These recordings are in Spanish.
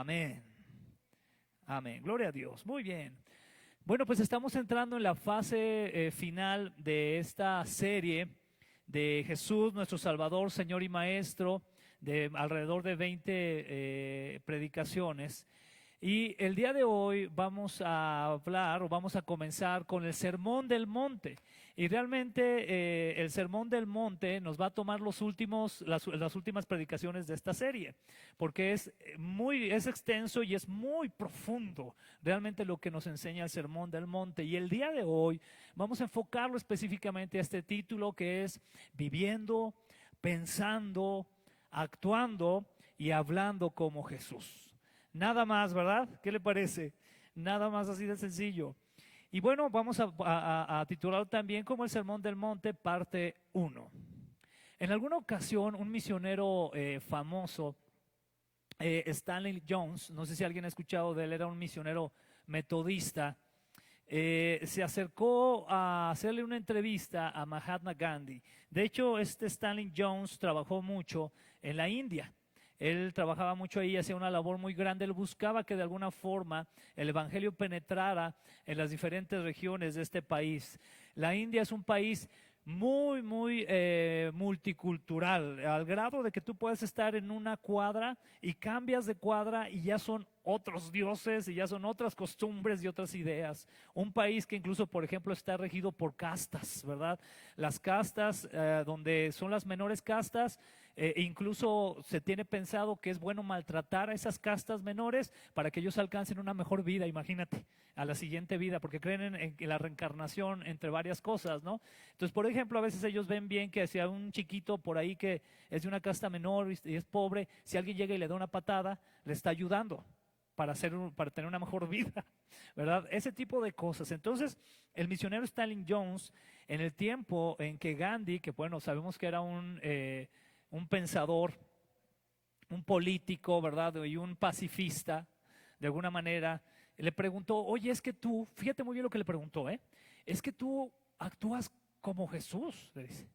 Amén. Amén. Gloria a Dios. Muy bien. Bueno, pues estamos entrando en la fase final de esta serie de Jesús, nuestro Salvador, Señor y Maestro, de alrededor de 20 predicaciones. Y el día de hoy vamos a hablar o vamos a comenzar con el Sermón del Monte. Y realmente el Sermón del Monte nos va a tomar las últimas predicaciones de esta serie, porque es extenso y es muy profundo realmente lo que nos enseña el Sermón del Monte. Y el día de hoy vamos a enfocarlo específicamente a este título que es Viviendo, Pensando, Actuando y Hablando como Jesús. Nada más, ¿verdad? ¿Qué le parece? Nada más así de sencillo. Y bueno, vamos a titular también como el Sermón del Monte, parte 1. En alguna ocasión, un misionero famoso, Stanley Jones, no sé si alguien ha escuchado de él, era un misionero metodista, se acercó a hacerle una entrevista a Mahatma Gandhi. De hecho, este Stanley Jones trabajó mucho en la India. Él trabajaba mucho ahí, hacía una labor muy grande. Él buscaba que de alguna forma el evangelio penetrara en las diferentes regiones de este país. La India es un país muy multicultural, al grado de que tú puedes estar en una cuadra y cambias de cuadra y ya son otros dioses y ya son otras costumbres y otras ideas. Un país que incluso, por ejemplo, está regido por castas, ¿verdad? Las castas, donde son las menores castas, incluso se tiene pensado que es bueno maltratar a esas castas menores para que ellos alcancen una mejor vida, imagínate, a la siguiente vida, porque creen en la reencarnación entre varias cosas, ¿no? Entonces, por ejemplo, a veces ellos ven bien que si a un chiquito por ahí que es de una casta menor y es pobre, si alguien llega y le da una patada, le está ayudando para tener una mejor vida, ¿verdad? Ese tipo de cosas. Entonces, el misionero Stanley Jones, en el tiempo en que Gandhi, que bueno, sabemos que era un pensador, un político, ¿verdad? Y un pacifista, de alguna manera, le preguntó, oye, es que tú, fíjate muy bien lo que le preguntó, es que tú actúas como Jesús, le dice.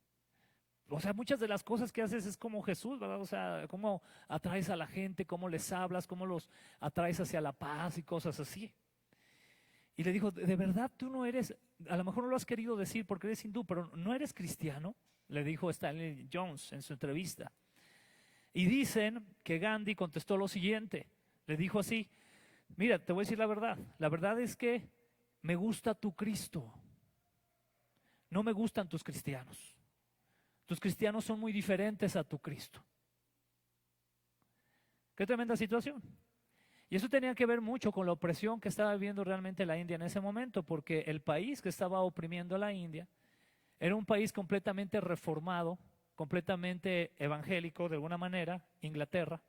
O sea, muchas de las cosas que haces es como Jesús, ¿verdad? O sea, cómo atraes a la gente, cómo les hablas, cómo los atraes hacia la paz y cosas así. Y le dijo, ¿de verdad tú no eres, a lo mejor no lo has querido decir porque eres hindú, pero no eres cristiano? Le dijo Stanley Jones en su entrevista. Y dicen que Gandhi contestó lo siguiente, le dijo así, mira, te voy a decir la verdad es que me gusta tu Cristo, no me gustan tus cristianos. Tus cristianos son muy diferentes a tu Cristo. Qué tremenda situación. Y eso tenía que ver mucho con la opresión que estaba viviendo realmente la India en ese momento, porque el país que estaba oprimiendo a la India era un país completamente reformado, completamente evangélico de alguna manera, Inglaterra,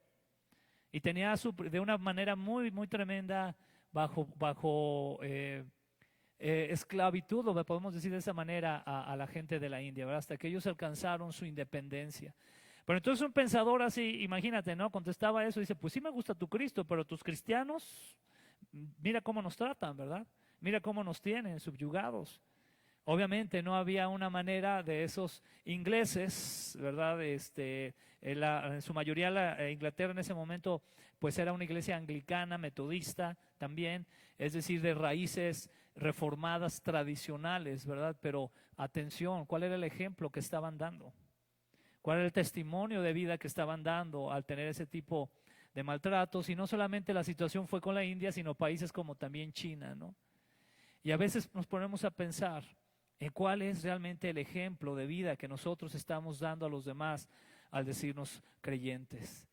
y tenía de una manera muy tremenda bajo esclavitud, o podemos decir de esa manera, a la gente de la India, ¿verdad? Hasta que ellos alcanzaron su independencia. Pero entonces un pensador así, imagínate, ¿no? Contestaba eso y dice, pues sí me gusta tu Cristo, pero tus cristianos, mira cómo nos tratan, ¿verdad? Mira cómo nos tienen subyugados. Obviamente no había una manera de esos ingleses, ¿verdad? En su mayoría Inglaterra en ese momento pues era una iglesia anglicana, metodista también, es decir, de raíces reformadas tradicionales, ¿verdad? Pero atención, ¿cuál era el ejemplo que estaban dando? ¿Cuál era el testimonio de vida que estaban dando al tener ese tipo de maltratos? Y no solamente la situación fue con la India, sino países como también China, ¿no? Y a veces nos ponemos a pensar en cuál es realmente el ejemplo de vida que nosotros estamos dando a los demás al decirnos creyentes.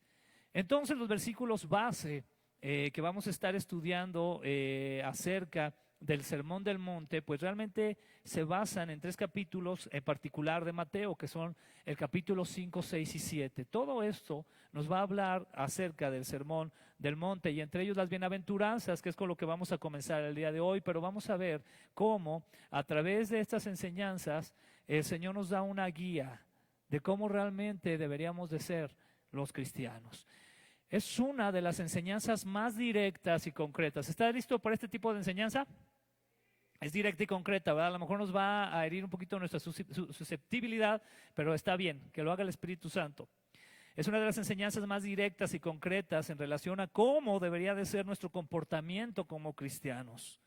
Entonces los versículos base que vamos a estar estudiando acerca del Sermón del Monte, pues realmente se basan en 3 capítulos en particular de Mateo, que son el capítulo 5, 6 y 7. Todo esto nos va a hablar acerca del Sermón del Monte y entre ellos las bienaventuranzas, que es con lo que vamos a comenzar el día de hoy, pero vamos a ver cómo a través de estas enseñanzas el Señor nos da una guía de cómo realmente deberíamos de ser los cristianos. Es una de las enseñanzas más directas y concretas. ¿Está listo para este tipo de enseñanza? Es directa y concreta, ¿verdad? A lo mejor nos va a herir un poquito nuestra susceptibilidad, pero está bien, que lo haga el Espíritu Santo. Es una de las enseñanzas más directas y concretas en relación a cómo debería de ser nuestro comportamiento como cristianos.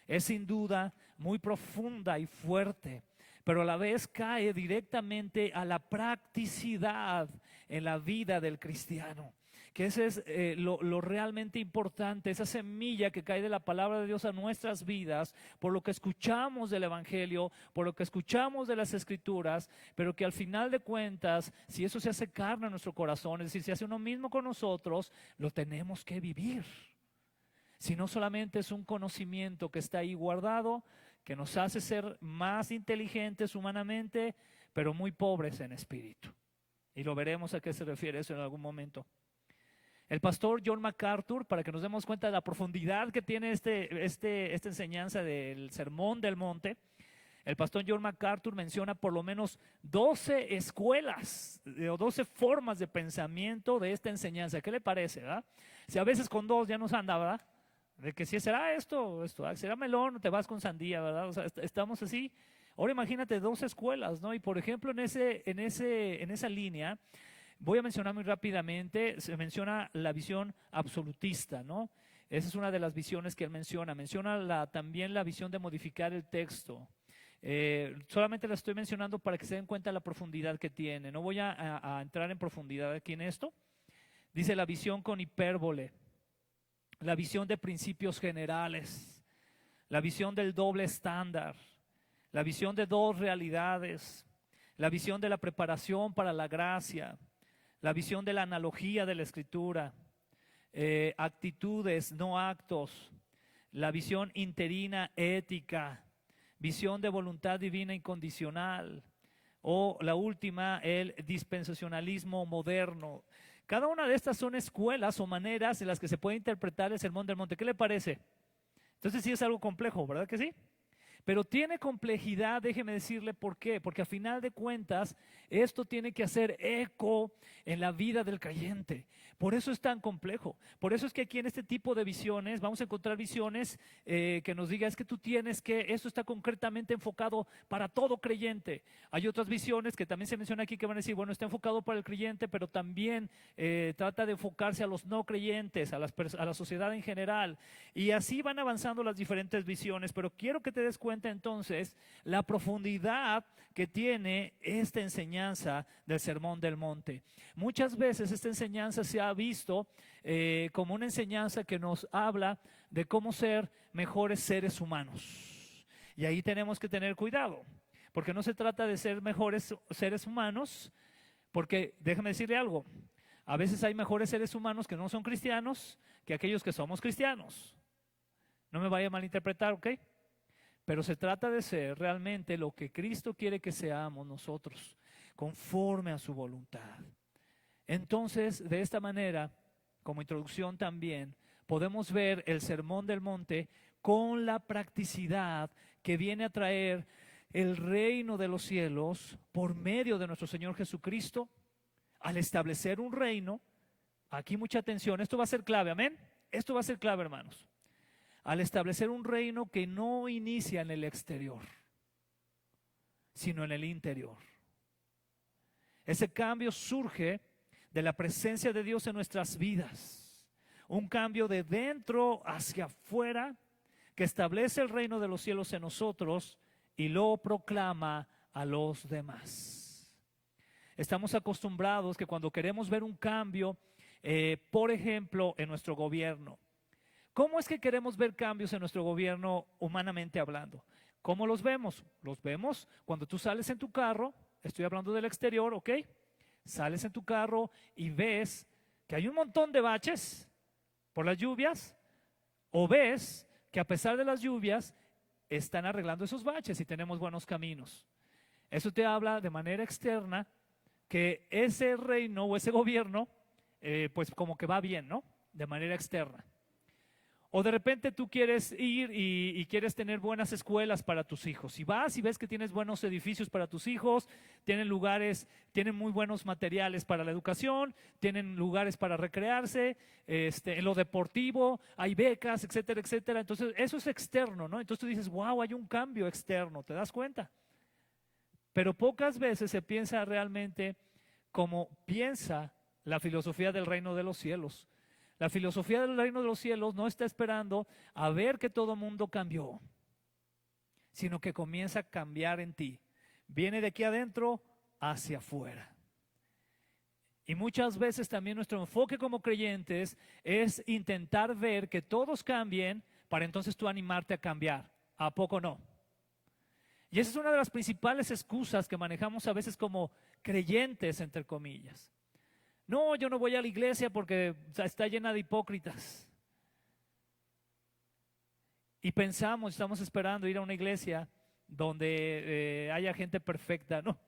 Es sin duda muy profunda y fuerte, pero a la vez cae directamente a la practicidad en la vida del cristiano. Que ese es lo realmente importante, esa semilla que cae de la palabra de Dios a nuestras vidas, por lo que escuchamos del Evangelio, por lo que escuchamos de las Escrituras, pero que al final de cuentas, si eso se hace carne en nuestro corazón, es decir, se hace uno mismo con nosotros, lo tenemos que vivir. Si no solamente es un conocimiento que está ahí guardado, que nos hace ser más inteligentes humanamente, pero muy pobres en espíritu. Y lo veremos a qué se refiere eso en algún momento. El pastor John MacArthur, para que nos demos cuenta de la profundidad que tiene esta enseñanza del Sermón del Monte, el pastor John MacArthur menciona por lo menos 12 escuelas o 12 formas de pensamiento de esta enseñanza. ¿Qué le parece? ¿Verdad? Si a veces con dos ya nos anda, ¿verdad? De que si será esto, será melón, o te vas con sandía, ¿verdad? O sea, estamos así. Ahora imagínate 12 escuelas, ¿no? Y por ejemplo, en esa línea, voy a mencionar muy rápidamente, se menciona la visión absolutista, ¿no? Esa es una de las visiones que él menciona. Menciona también la visión de modificar el texto. Solamente la estoy mencionando para que se den cuenta de la profundidad que tiene. No voy a entrar en profundidad aquí en esto. Dice la visión con hipérbole, la visión de principios generales, la visión del doble estándar, la visión de dos realidades, la visión de la preparación para la gracia, la visión de la analogía de la Escritura, actitudes, no actos, la visión interina ética, visión de voluntad divina incondicional, o la última, el dispensacionalismo moderno. Cada una de estas son escuelas o maneras en las que se puede interpretar el Sermón del Monte. ¿Qué le parece? Entonces sí es algo complejo, ¿verdad que sí? Pero tiene complejidad, déjeme decirle por qué. Porque a final de cuentas, esto tiene que hacer eco en la vida del creyente. Por eso es tan complejo. Por eso es que aquí en este tipo de visiones, vamos a encontrar visiones que nos digan, es que tú tienes que, esto está concretamente enfocado para todo creyente. Hay otras visiones que también se menciona aquí que van a decir, bueno, está enfocado para el creyente, pero también trata de enfocarse a los no creyentes, a la sociedad en general. Y así van avanzando las diferentes visiones. Pero quiero que te des cuenta entonces la profundidad que tiene esta enseñanza del Sermón del Monte. Muchas veces esta enseñanza se ha visto como una enseñanza que nos habla de cómo ser mejores seres humanos. Y ahí tenemos que tener cuidado, porque no se trata de ser mejores seres humanos, porque déjame decirle algo, a veces hay mejores seres humanos que no son cristianos que aquellos que somos cristianos. No me vaya a malinterpretar, ¿ok? Pero se trata de ser realmente lo que Cristo quiere que seamos nosotros, conforme a su voluntad. Entonces, de esta manera, como introducción también, podemos ver el Sermón del Monte con la practicidad que viene a traer el reino de los cielos por medio de nuestro Señor Jesucristo, al establecer un reino. Aquí mucha atención, esto va a ser clave, amén. Esto va a ser clave, hermanos. Al establecer un reino que no inicia en el exterior, sino en el interior. Ese cambio surge de la presencia de Dios en nuestras vidas. Un cambio de dentro hacia afuera que establece el reino de los cielos en nosotros y lo proclama a los demás. Estamos acostumbrados que cuando queremos ver un cambio, por ejemplo, en nuestro gobierno. ¿Cómo es que queremos ver cambios en nuestro gobierno humanamente hablando? ¿Cómo los vemos? Los vemos cuando tú sales en tu carro, estoy hablando del exterior, ¿ok? Sales en tu carro y ves que hay un montón de baches por las lluvias, o ves que a pesar de las lluvias están arreglando esos baches y tenemos buenos caminos. Eso te habla de manera externa que ese reino o ese gobierno, pues como que va bien, ¿no? De manera externa. O de repente tú quieres ir y quieres tener buenas escuelas para tus hijos. Y vas y ves que tienes buenos edificios para tus hijos, tienen lugares, tienen muy buenos materiales para la educación, tienen lugares para recrearse, en lo deportivo, hay becas, etcétera, etcétera. Entonces eso es externo, ¿no? Entonces tú dices, wow, hay un cambio externo, ¿te das cuenta? Pero pocas veces se piensa realmente como piensa la filosofía del reino de los cielos. La filosofía del reino de los cielos no está esperando a ver que todo mundo cambió, sino que comienza a cambiar en ti. Viene de aquí adentro hacia afuera. Y muchas veces también nuestro enfoque como creyentes es intentar ver que todos cambien para entonces tú animarte a cambiar. ¿A poco no? Y esa es una de las principales excusas que manejamos a veces como creyentes, entre comillas. No, yo no voy a la iglesia porque está llena de hipócritas. Y pensamos, estamos esperando ir a una iglesia donde haya gente perfecta, ¿no?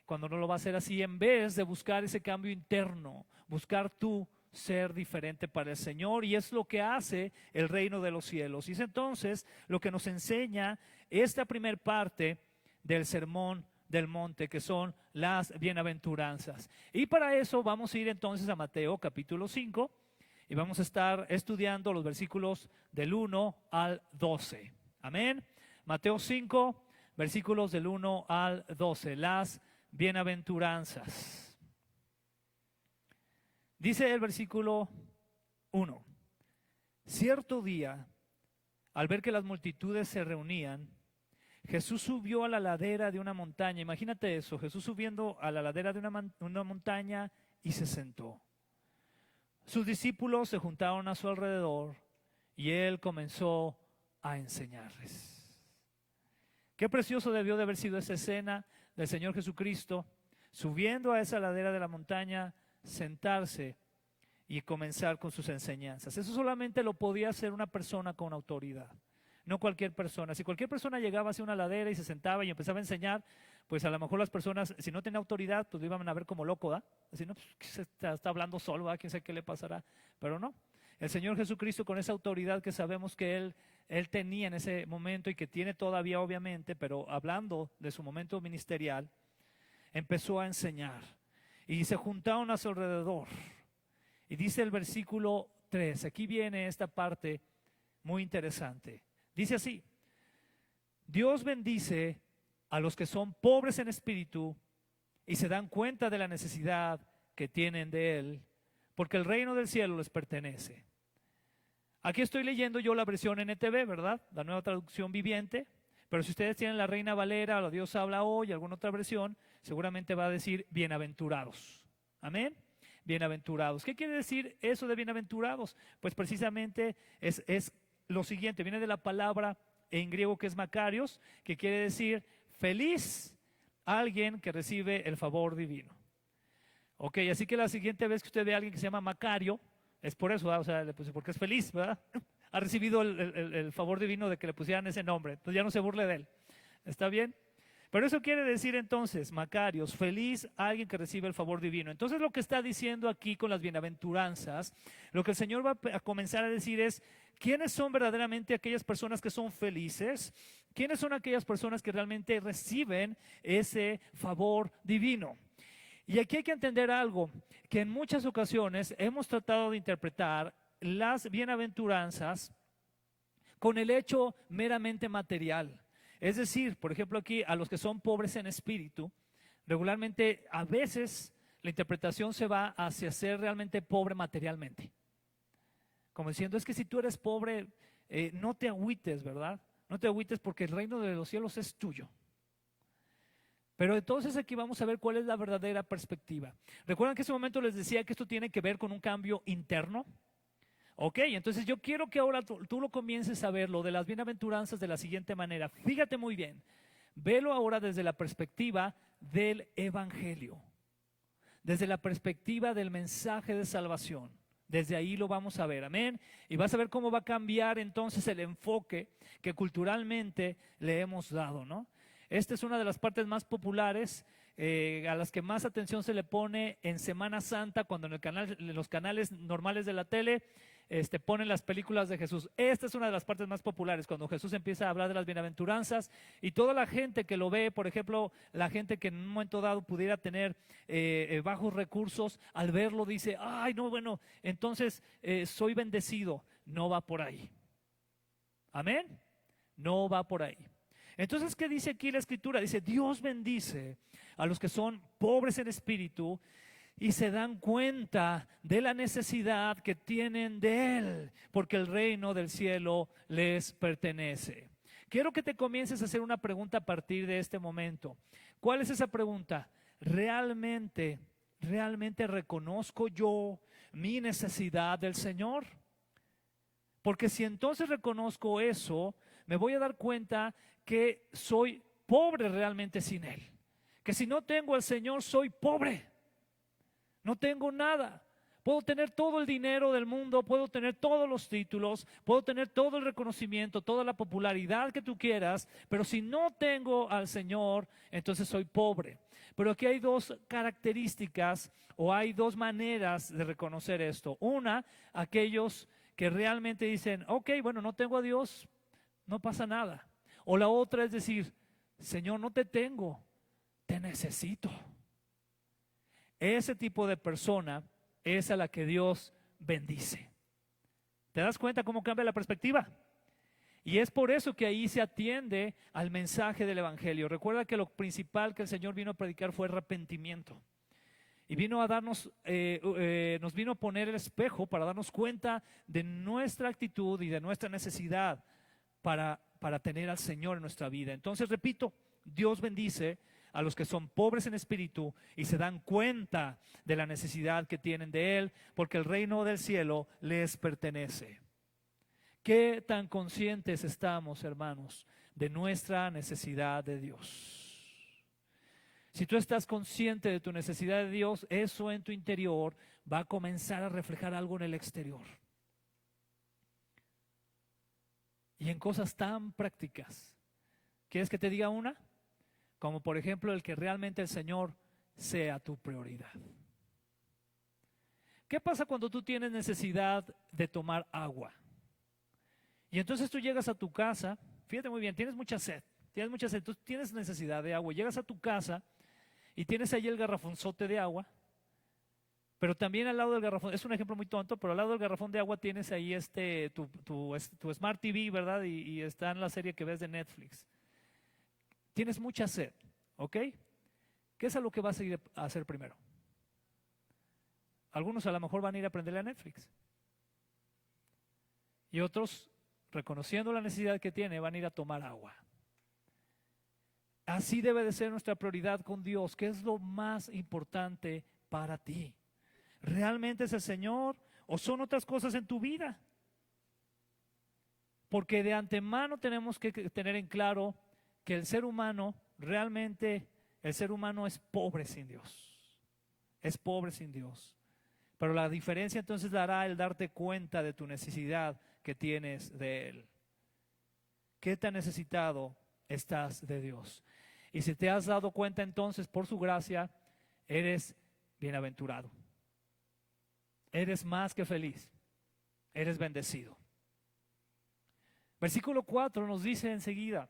Cuando no lo va a hacer así, en vez de buscar ese cambio interno, buscar tú ser diferente para el Señor, y es lo que hace el reino de los cielos. Y es entonces lo que nos enseña esta primer parte del sermón del monte, que son las bienaventuranzas. Y para eso vamos a ir entonces a Mateo capítulo 5 y vamos a estar estudiando los versículos del 1 al 12. Amén. Mateo 5, versículos del 1 al 12, las bienaventuranzas. Dice el versículo 1: cierto día, al ver que las multitudes se reunían, Jesús subió a la ladera de una montaña. Imagínate eso, Jesús subiendo a la ladera de una montaña y se sentó. Sus discípulos se juntaron a su alrededor y él comenzó a enseñarles. Qué precioso debió de haber sido esa escena del Señor Jesucristo subiendo a esa ladera de la montaña, sentarse y comenzar con sus enseñanzas. Eso solamente lo podía hacer una persona con autoridad, no cualquier persona. Si cualquier persona llegaba hacia una ladera y se sentaba y empezaba a enseñar, pues a lo mejor las personas, si no tenían autoridad, pues lo iban a ver como loco, ¿ah? Así, no, pues, se está hablando solo, ¿ah? ¿Quién sabe qué le pasará? Pero no, el Señor Jesucristo, con esa autoridad que sabemos que Él tenía en ese momento y que tiene todavía obviamente, pero hablando de su momento ministerial, empezó a enseñar y se juntaron a su alrededor. Y dice el versículo 3, aquí viene esta parte muy interesante. Dice así: Dios bendice a los que son pobres en espíritu y se dan cuenta de la necesidad que tienen de Él, porque el reino del cielo les pertenece. Aquí estoy leyendo yo la versión NTV, ¿verdad? La nueva traducción viviente. Pero si ustedes tienen la Reina Valera, o Dios habla hoy, alguna otra versión, seguramente va a decir bienaventurados. Amén. Bienaventurados. ¿Qué quiere decir eso de bienaventurados? Pues precisamente es lo siguiente, viene de la palabra en griego que es makarios, que quiere decir feliz alguien que recibe el favor divino. Ok, así que la siguiente vez que usted ve a alguien que se llama Macario, es por eso, ¿verdad? O sea, pues porque es feliz, ¿verdad? Ha recibido el favor divino de que le pusieran ese nombre, entonces ya no se burle de él. ¿Está bien? Pero eso quiere decir entonces, Macarios, feliz alguien que recibe el favor divino. Entonces lo que está diciendo aquí con las bienaventuranzas, lo que el Señor va a comenzar a decir es, ¿quiénes son verdaderamente aquellas personas que son felices? ¿Quiénes son aquellas personas que realmente reciben ese favor divino? Y aquí hay que entender algo, que en muchas ocasiones hemos tratado de interpretar las bienaventuranzas con el hecho meramente material. Es decir, por ejemplo aquí, a los que son pobres en espíritu, regularmente a veces la interpretación se va hacia ser realmente pobre materialmente. Como diciendo, es que si tú eres pobre, no te agüites, ¿verdad? No te agüites porque el reino de los cielos es tuyo. Pero entonces aquí vamos a ver cuál es la verdadera perspectiva. ¿Recuerdan que en ese momento les decía que esto tiene que ver con un cambio interno? Ok, entonces yo quiero que ahora tú lo comiences a ver, lo de las bienaventuranzas, de la siguiente manera. Fíjate muy bien, velo ahora desde la perspectiva del evangelio, desde la perspectiva del mensaje de salvación. Desde ahí lo vamos a ver, amén. Y vas a ver cómo va a cambiar entonces el enfoque que culturalmente le hemos dado, ¿no? Esta es una de las partes más populares, a las que más atención se le pone en Semana Santa, cuando en los canales normales de la tele ponen las películas de Jesús. Esta es una de las partes más populares, cuando Jesús empieza a hablar de las bienaventuranzas, y toda la gente que lo ve, por ejemplo, la gente que en un momento dado pudiera tener bajos recursos, al verlo dice, ay, no, bueno, entonces soy bendecido. No va por ahí. Amén. No va por ahí. Entonces, ¿qué dice aquí la Escritura? Dice, Dios bendice a los que son pobres en espíritu y se dan cuenta de la necesidad que tienen de Él, porque el reino del cielo les pertenece. Quiero que te comiences a hacer una pregunta a partir de este momento. ¿Cuál es esa pregunta? ¿Realmente reconozco yo mi necesidad del Señor? Porque si entonces reconozco eso, me voy a dar cuenta que soy pobre realmente sin Él. Que si no tengo al Señor, soy pobre. No tengo nada. Puedo tener todo el dinero del mundo, puedo tener todos los títulos, puedo tener todo el reconocimiento, toda la popularidad que tú quieras, pero si no tengo al Señor, entonces soy pobre. Pero aquí hay dos características o hay dos maneras de reconocer esto. Una, aquellos que realmente dicen, ok, bueno, no tengo a Dios, no pasa nada. O la otra es decir, Señor, no te tengo, te necesito. Ese tipo de persona es a la que Dios bendice. ¿Te das cuenta cómo cambia la perspectiva? Y es por eso que ahí se atiende al mensaje del Evangelio. Recuerda que lo principal que el Señor vino a predicar fue arrepentimiento. Y vino a darnos, nos vino a poner el espejo para darnos cuenta de nuestra actitud y de nuestra necesidad para tener al Señor en nuestra vida. Entonces, repito, Dios bendice a los que son pobres en espíritu y se dan cuenta de la necesidad que tienen de Él, porque el reino del cielo les pertenece. ¿Qué tan conscientes estamos, hermanos, de nuestra necesidad de Dios? Si tú estás consciente de tu necesidad de Dios, eso en tu interior va a comenzar a reflejar algo en el exterior. Y en cosas tan prácticas. ¿Quieres que te diga una? Como por ejemplo el que realmente el Señor sea tu prioridad. ¿Qué pasa cuando tú tienes necesidad de tomar agua? Y entonces tú llegas a tu casa, fíjate muy bien, tienes mucha sed, tú tienes necesidad de agua, llegas a tu casa y tienes ahí el garrafonzote de agua, pero también al lado del garrafón, es un ejemplo muy tonto, pero al lado del garrafón de agua tienes ahí tu Smart TV, ¿verdad? Y está en la serie que ves de Netflix. Tienes mucha sed, ¿ok? ¿Qué es lo que vas a ir a hacer primero? Algunos a lo mejor van a ir a prenderle a Netflix. Y otros, reconociendo la necesidad que tiene, van a ir a tomar agua. Así debe de ser nuestra prioridad con Dios. ¿Qué es lo más importante para ti? ¿Realmente es el Señor o son otras cosas en tu vida? Porque de antemano tenemos que tener en claro que el ser humano, realmente el ser humano es pobre sin Dios. Es pobre sin Dios. Pero la diferencia entonces la hará el darte cuenta de tu necesidad que tienes de Él. ¿Qué tan necesitado estás de Dios? Y si te has dado cuenta entonces, por su gracia, eres bienaventurado. Eres más que feliz. Eres bendecido. Versículo 4 nos dice enseguida,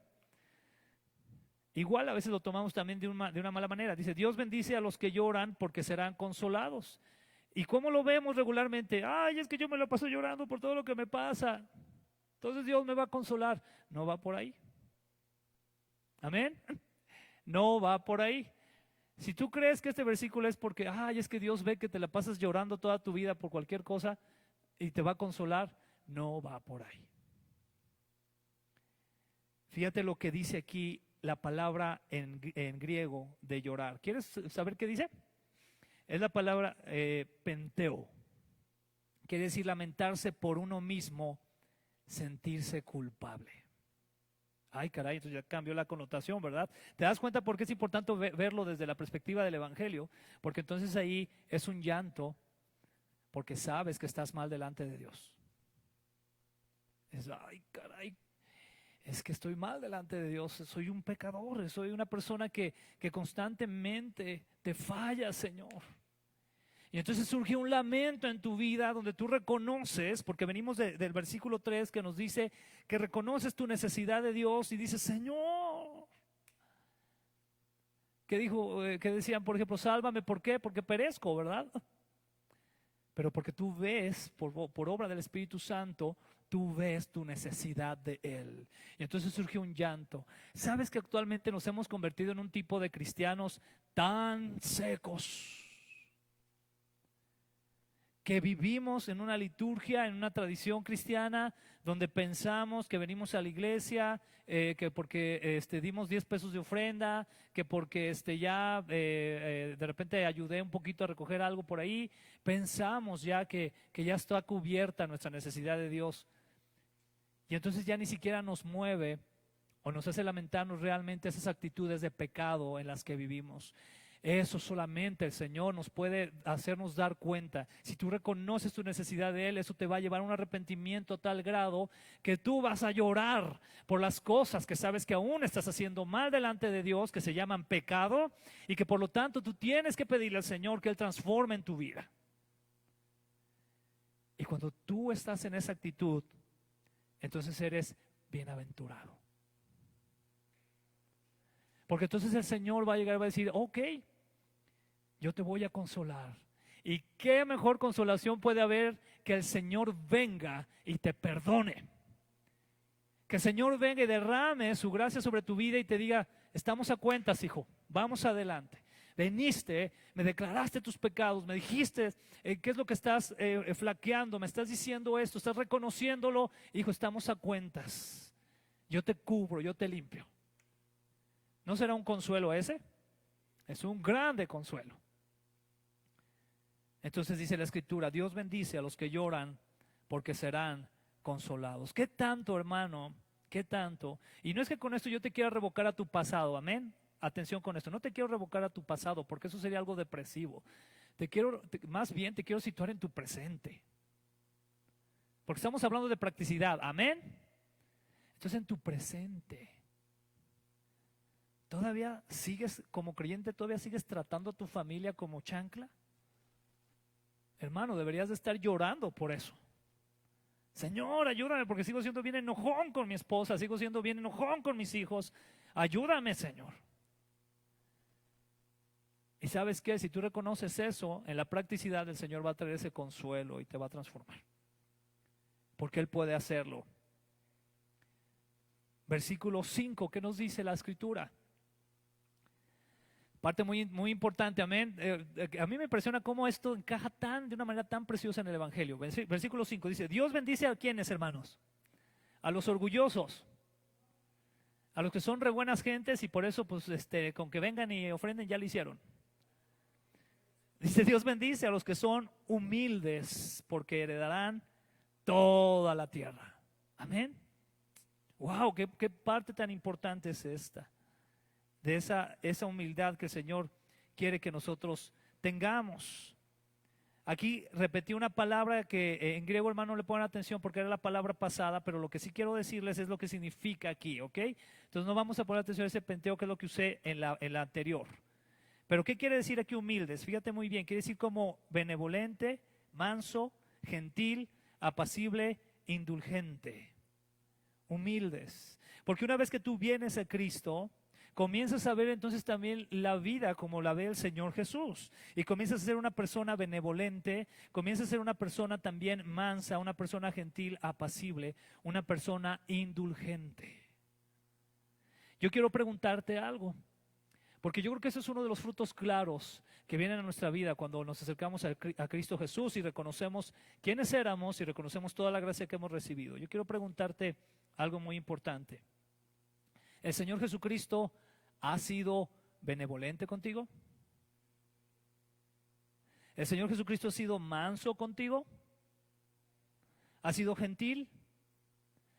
igual a veces lo tomamos también de una mala manera. Dice, Dios bendice a los que lloran porque serán consolados. ¿Y cómo lo vemos regularmente? Ay, es que yo me lo paso llorando por todo lo que me pasa. Entonces Dios me va a consolar. No va por ahí. Amén. No va por ahí. Si tú crees que este versículo es porque, ay, es que Dios ve que te la pasas llorando toda tu vida por cualquier cosa y te va a consolar, no va por ahí. Fíjate lo que dice aquí la palabra en griego de llorar. ¿Quieres saber qué dice? Es la palabra penteo. Quiere decir lamentarse por uno mismo, sentirse culpable. Ay, caray, entonces ya cambió la connotación, ¿verdad? ¿Te das cuenta por qué es importante verlo desde la perspectiva del Evangelio? Porque entonces ahí es un llanto porque sabes que estás mal delante de Dios. Es, ay, caray, es que estoy mal delante de Dios, soy un pecador, soy una persona que constantemente te falla, Señor. Y entonces surge un lamento en tu vida donde tú reconoces, porque venimos del versículo 3 que nos dice que reconoces tu necesidad de Dios y dices, Señor, que decían, por ejemplo, sálvame, ¿por qué? Porque perezco, ¿verdad? Pero porque tú ves, por obra del Espíritu Santo, tú ves tu necesidad de Él. Y entonces surge un llanto. ¿Sabes que actualmente nos hemos convertido en un tipo de cristianos tan secos? que vivimos en una liturgia, en una tradición cristiana, donde pensamos que venimos a la iglesia, que porque dimos 10 pesos de ofrenda, que porque de repente ayudé un poquito a recoger algo por ahí, pensamos ya que ya está cubierta nuestra necesidad de Dios. Y entonces ya ni siquiera nos mueve o nos hace lamentarnos realmente esas actitudes de pecado en las que vivimos. Eso solamente el Señor nos puede hacernos dar cuenta. Si tú reconoces tu necesidad de Él, eso te va a llevar a un arrepentimiento a tal grado que tú vas a llorar por las cosas que sabes que aún estás haciendo mal delante de Dios, que se llaman pecado, y que por lo tanto tú tienes que pedirle al Señor que Él transforme en tu vida. Y cuando tú estás en esa actitud, entonces eres bienaventurado. Porque entonces el Señor va a llegar y va a decir, ok, yo te voy a consolar. ¿Y qué mejor consolación puede haber que el Señor venga y te perdone? Que el Señor venga y derrame su gracia sobre tu vida y te diga, estamos a cuentas, hijo, vamos adelante. Veniste, me declaraste tus pecados, me dijiste qué es lo que estás flaqueando, me estás diciendo esto, estás reconociéndolo, hijo, estamos a cuentas. Yo te cubro, yo te limpio. ¿No será un consuelo ese? Es un grande consuelo. Entonces dice la Escritura, Dios bendice a los que lloran porque serán consolados. ¿Qué tanto, hermano? ¿Qué tanto? Y no es que con esto yo te quiera revocar a tu pasado, amén. Atención con esto, no te quiero revocar a tu pasado porque eso sería algo depresivo. Más bien te quiero situar en tu presente. Porque estamos hablando de practicidad, amén. Entonces en tu presente. ¿Todavía sigues como creyente, todavía sigues tratando a tu familia como chancla? Hermano, deberías de estar llorando por eso. Señor, ayúdame porque sigo siendo bien enojón con mi esposa, sigo siendo bien enojón con mis hijos. Ayúdame, Señor. Y ¿sabes qué? Si tú reconoces eso, en la practicidad el Señor va a traer ese consuelo y te va a transformar. Porque Él puede hacerlo. Versículo 5, ¿qué nos dice la Escritura? Parte muy, muy importante, amén. A mí me impresiona cómo esto encaja de una manera tan preciosa en el Evangelio. Versículo 5 dice, Dios bendice a quienes, hermanos, a los orgullosos, a los que son re buenas gentes y por eso pues con que vengan y ofrenden ya lo hicieron. Dice, Dios bendice a los que son humildes porque heredarán toda la tierra. Amén. Wow, qué parte tan importante es esta. De esa humildad que el Señor quiere que nosotros tengamos. Aquí repetí una palabra que en griego, hermano, le pongan atención porque era la palabra pasada, pero lo que sí quiero decirles es lo que significa aquí, ¿ok? Entonces no vamos a poner atención a ese penteo que es lo que usé en la anterior. Pero ¿qué quiere decir aquí humildes? Fíjate muy bien, quiere decir como benevolente, manso, gentil, apacible, indulgente. Humildes. Porque una vez que tú vienes a Cristo, comienzas a ver entonces también la vida como la ve el Señor Jesús. Y comienzas a ser una persona benevolente, comienzas a ser una persona también mansa, una persona gentil, apacible, una persona indulgente. Yo quiero preguntarte algo, porque yo creo que ese es uno de los frutos claros que vienen a nuestra vida cuando nos acercamos a Cristo Jesús y reconocemos quiénes éramos y reconocemos toda la gracia que hemos recibido. Yo quiero preguntarte algo muy importante. ¿El Señor Jesucristo ha sido benevolente contigo? ¿El Señor Jesucristo ha sido manso contigo? ¿Ha sido gentil?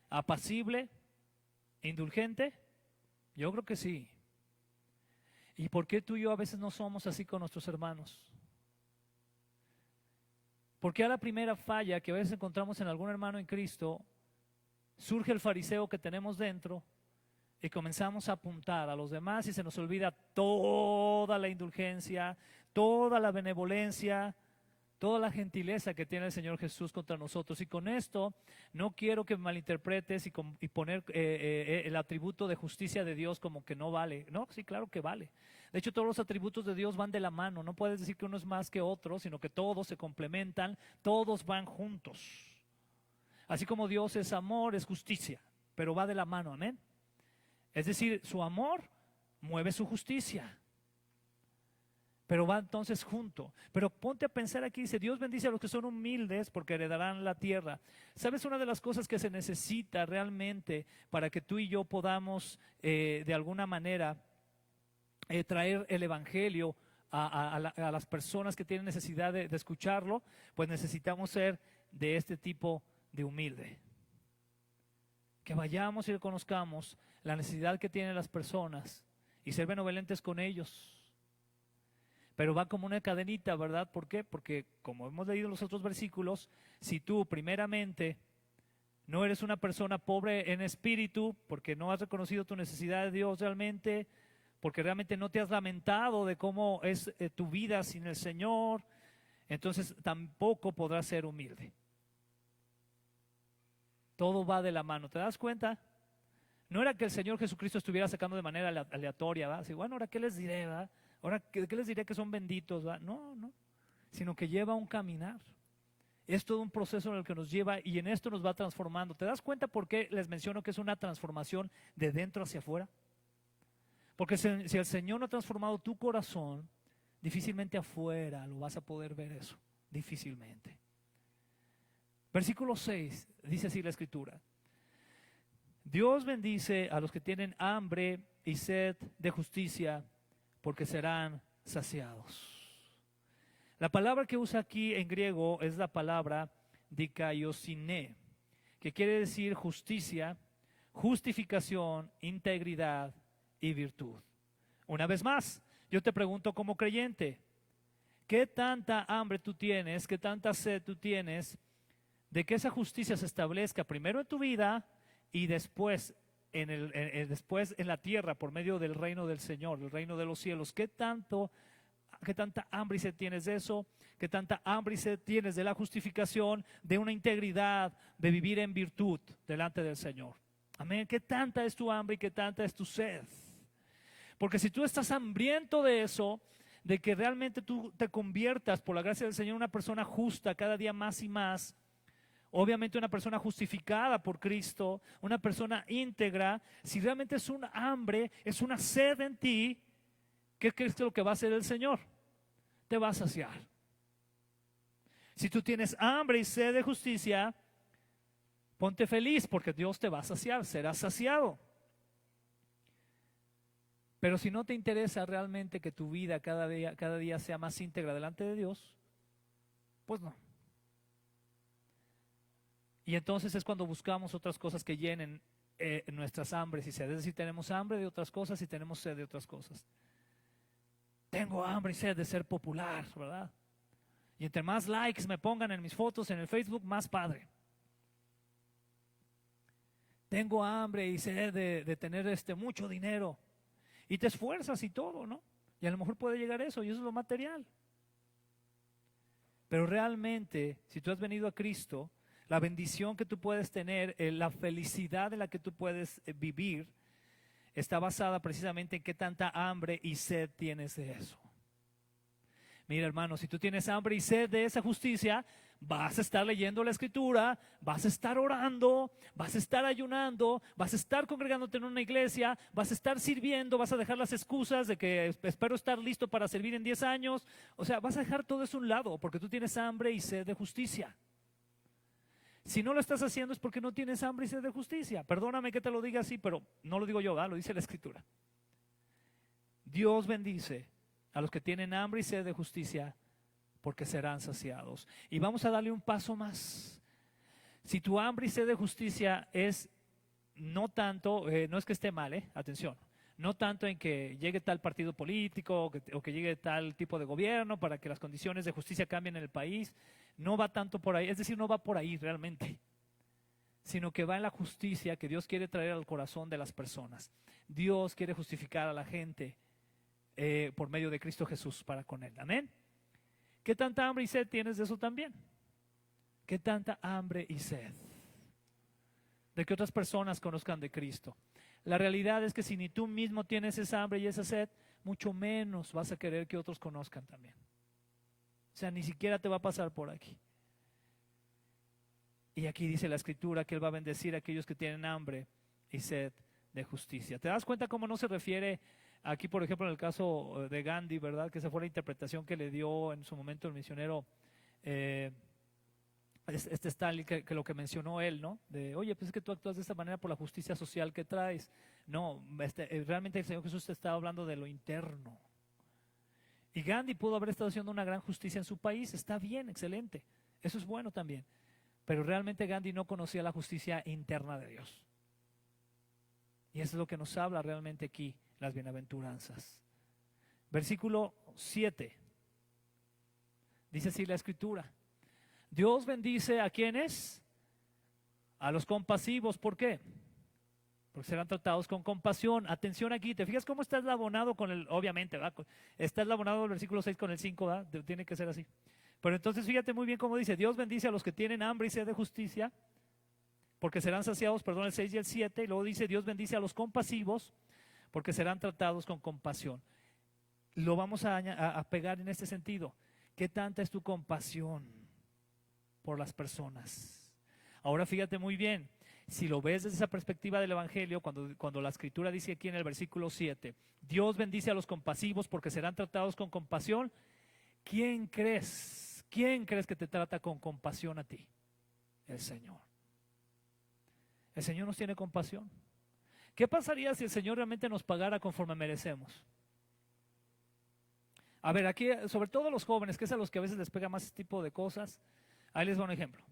¿Apacible? ¿Indulgente? Yo creo que sí. ¿Y por qué tú y yo a veces no somos así con nuestros hermanos? Porque a la primera falla que a veces encontramos en algún hermano en Cristo, surge el fariseo que tenemos dentro y comenzamos a apuntar a los demás y se nos olvida toda la indulgencia, toda la benevolencia, toda la gentileza que tiene el Señor Jesús contra nosotros. Y con esto no quiero que malinterpretes y poner el atributo de justicia de Dios como que no vale. No, sí, claro que vale. De hecho, todos los atributos de Dios van de la mano. No puedes decir que uno es más que otro, sino que todos se complementan, todos van juntos. Así como Dios es amor, es justicia, pero va de la mano, amén. Es decir, su amor mueve su justicia. pero va entonces junto. Pero ponte a pensar aquí, dice, Dios bendice a los que son humildes porque heredarán la tierra. ¿Sabes una de las cosas que se necesita realmente para que tú y yo podamos de alguna manera traer el evangelio a las personas que tienen necesidad de escucharlo? Pues necesitamos ser de este tipo de humilde. Que vayamos y reconozcamos la necesidad que tienen las personas y ser benevolentes con ellos. Pero va como una cadenita, ¿verdad? ¿Por qué? Porque como hemos leído en los otros versículos, si tú primeramente no eres una persona pobre en espíritu, porque no has reconocido tu necesidad de Dios realmente, porque realmente no te has lamentado de cómo es tu vida sin el Señor, entonces tampoco podrás ser humilde. Todo va de la mano, ¿te das cuenta? No era que el Señor Jesucristo estuviera sacando de manera aleatoria, ¿va? Así, bueno, ¿ahora qué les diré, va? Ahora, ¿qué les diré que son benditos? ¿Va? No, no, sino que lleva un caminar. Es todo un proceso en el que nos lleva y en esto nos va transformando. ¿Te das cuenta por qué les menciono que es una transformación de dentro hacia afuera? Porque si el Señor no ha transformado tu corazón, difícilmente afuera lo vas a poder ver eso, difícilmente. Versículo 6, dice así la Escritura. Dios bendice a los que tienen hambre y sed de justicia, porque serán saciados. La palabra que usa aquí en griego es la palabra dikaiosine, que quiere decir justicia, justificación, integridad y virtud. Una vez más, yo te pregunto como creyente, ¿qué tanta hambre tú tienes, qué tanta sed tú tienes de que esa justicia se establezca primero en tu vida y después después en la tierra por medio del reino del Señor, el reino de los cielos? ¿Qué tanta hambre y sed tienes de eso? ¿Qué tanta hambre y sed tienes de la justificación, de una integridad, de vivir en virtud delante del Señor? Amén. ¿Qué tanta es tu hambre y qué tanta es tu sed? Porque si tú estás hambriento de eso, de que realmente tú te conviertas por la gracia del Señor en una persona justa cada día más y más, obviamente una persona justificada por Cristo, una persona íntegra, si realmente es un hambre, es una sed en ti, ¿qué crees que es lo que va a hacer el Señor? Te va a saciar. Si tú tienes hambre y sed de justicia, ponte feliz porque Dios te va a saciar, serás saciado. Pero si no te interesa realmente que tu vida cada día sea más íntegra delante de Dios, pues no. Y entonces es cuando buscamos otras cosas que llenen nuestras hambres y sed. Es decir, tenemos hambre de otras cosas y tenemos sed de otras cosas. Tengo hambre y sed de ser popular, ¿verdad? Y entre más likes me pongan en mis fotos en el Facebook, más padre. Tengo hambre y sed de tener mucho dinero. Y te esfuerzas y todo, ¿no? Y a lo mejor puede llegar eso, y eso es lo material. Pero realmente, si tú has venido a Cristo, la bendición que tú puedes tener, la felicidad en la que tú puedes vivir, está basada precisamente en qué tanta hambre y sed tienes de eso. Mira, hermano, si tú tienes hambre y sed de esa justicia, vas a estar leyendo la Escritura, vas a estar orando, vas a estar ayunando, vas a estar congregándote en una iglesia, vas a estar sirviendo, vas a dejar las excusas de que espero estar listo para servir en 10 años. O sea, vas a dejar todo eso a un lado porque tú tienes hambre y sed de justicia. Si no lo estás haciendo es porque no tienes hambre y sed de justicia. Perdóname que te lo diga así, pero no lo digo yo, lo dice la Escritura. Dios bendice a los que tienen hambre y sed de justicia porque serán saciados. Y vamos a darle un paso más. Si tu hambre y sed de justicia es no tanto, no es que esté mal, atención, no tanto en que llegue tal partido político o que llegue tal tipo de gobierno para que las condiciones de justicia cambien en el país, no va tanto por ahí, es decir, no va por ahí realmente, sino que va en la justicia que Dios quiere traer al corazón de las personas. Dios quiere justificar a la gente por medio de Cristo Jesús para con Él. Amén. ¿Qué tanta hambre y sed tienes de eso también? ¿Qué tanta hambre y sed de que otras personas conozcan de Cristo? La realidad es que si ni tú mismo tienes esa hambre y esa sed, mucho menos vas a querer que otros conozcan también. O sea, ni siquiera te va a pasar por aquí. Y aquí dice la Escritura que Él va a bendecir a aquellos que tienen hambre y sed de justicia. ¿Te das cuenta cómo no se refiere Aquí, por ejemplo, en el caso de Gandhi, ¿verdad? Que esa fue la interpretación que le dio en su momento el misionero eh, Stanley, que lo que mencionó él, ¿no? De, oye, pues es que tú actúas de esta manera por la justicia social que traes. No, realmente el Señor Jesús te estaba hablando de lo interno. Y Gandhi pudo haber estado haciendo una gran justicia en su país, está bien, excelente, eso es bueno también. Pero realmente Gandhi no conocía la justicia interna de Dios. Y eso es lo que nos habla realmente aquí, las bienaventuranzas. Versículo 7. Dice así la Escritura. Dios bendice a quienes, a los compasivos. ¿Por qué? Porque serán tratados con compasión. Atención aquí, ¿te fijas cómo está eslabonado con el, obviamente, ¿verdad? Está eslabonado el versículo 6 con el 5, ¿verdad? Tiene que ser así. Pero entonces fíjate muy bien cómo dice, Dios bendice a los que tienen hambre y sed de justicia, porque serán saciados, perdón, el 6 y el 7, y luego dice, Dios bendice a los compasivos, porque serán tratados con compasión. Lo vamos a pegar en este sentido. ¿Qué tanta es tu compasión por las personas? Ahora fíjate muy bien, si lo ves desde esa perspectiva del Evangelio, cuando la Escritura dice aquí en el versículo 7, Dios bendice a los compasivos porque serán tratados con compasión, ¿quién crees que te trata con compasión a ti? El Señor. El Señor nos tiene compasión. ¿Qué pasaría si el Señor realmente nos pagara conforme merecemos? A ver, aquí, sobre todo los jóvenes, que es a los que a veces les pega más este tipo de cosas, ahí les doy un ejemplo.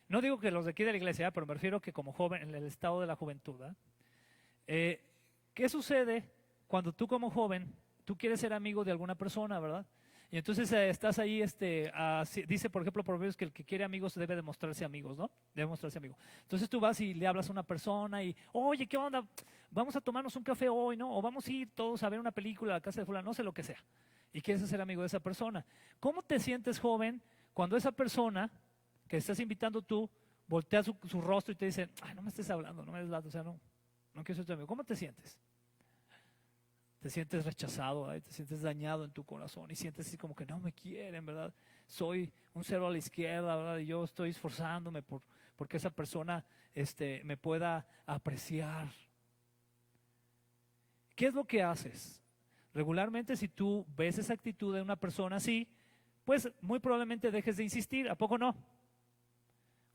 No digo que los de aquí de la iglesia, pero me refiero que como joven, en el estado de la juventud, ¿qué sucede cuando tú como joven, tú quieres ser amigo de alguna persona, ¿verdad? Y entonces estás ahí, dice por ejemplo Proverbios que el que quiere amigos debe demostrarse amigos, ¿no? Debe mostrarse amigo. Entonces tú vas y le hablas a una persona y, oye, ¿qué onda? Vamos a tomarnos un café hoy, ¿no? O vamos a ir todos a ver una película a la casa de fulano, no sé lo que sea. Y quieres ser amigo de esa persona. ¿Cómo te sientes, joven, cuando esa persona que estás invitando tú voltea su rostro y te dice, ay, no me estés hablando, no me des lado, o sea, no quiero ser tu amigo? ¿Cómo te sientes? Te sientes rechazado, ¿verdad? Te sientes dañado en tu corazón y sientes así como que no me quieren, ¿verdad? Soy un cero a la izquierda, ¿verdad? Y yo estoy esforzándome porque esa persona me pueda apreciar. ¿Qué es lo que haces? Regularmente, si tú ves esa actitud de una persona así, pues muy probablemente dejes de insistir, ¿a poco no?